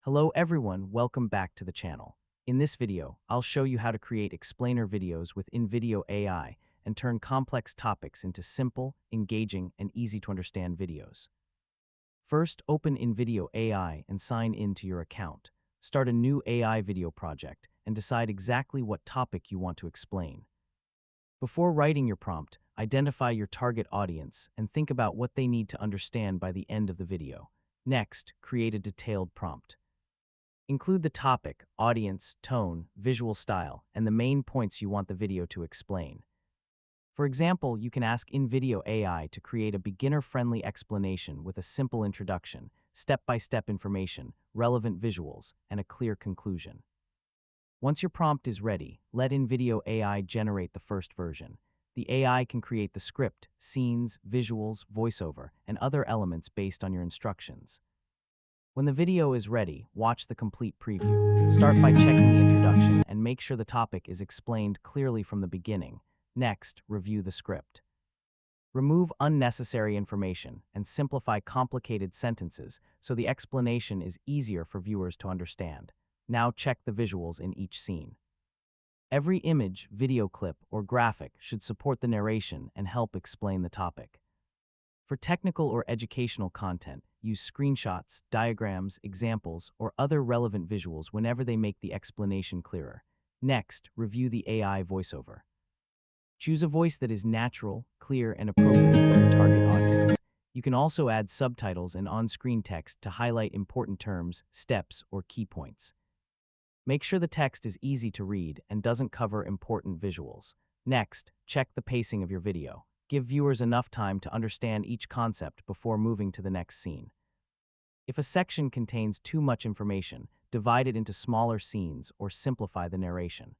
Hello everyone, welcome back to the channel. In this video, I'll show you how to create explainer videos with InVideo AI and turn complex topics into simple, engaging, and easy to understand videos. First, open InVideo AI and sign in to your account. Start a new AI video project and decide exactly what topic you want to explain. Before writing your prompt, identify your target audience and think about what they need to understand by the end of the video. Next, create a detailed prompt. Include the topic, audience, tone, visual style, and the main points you want the video to explain. For example, you can ask InVideo AI to create a beginner-friendly explanation with a simple introduction, step-by-step information, relevant visuals, and a clear conclusion. Once your prompt is ready, let InVideo AI generate the first version. The AI can create the script, scenes, visuals, voiceover, and other elements based on your instructions. When the video is ready, watch the complete preview. Start by checking the introduction and make sure the topic is explained clearly from the beginning. Next, review the script. Remove unnecessary information and simplify complicated sentences so the explanation is easier for viewers to understand. Now check the visuals in each scene. Every image, video clip, or graphic should support the narration and help explain the topic. For technical or educational content, use screenshots, diagrams, examples, or other relevant visuals whenever they make the explanation clearer. Next, review the AI voiceover. Choose a voice that is natural, clear, and appropriate for your target audience. You can also add subtitles and on-screen text to highlight important terms, steps, or key points. Make sure the text is easy to read and doesn't cover important visuals. Next, check the pacing of your video. Give viewers enough time to understand each concept before moving to the next scene. If a section contains too much information, divide it into smaller scenes or simplify the narration.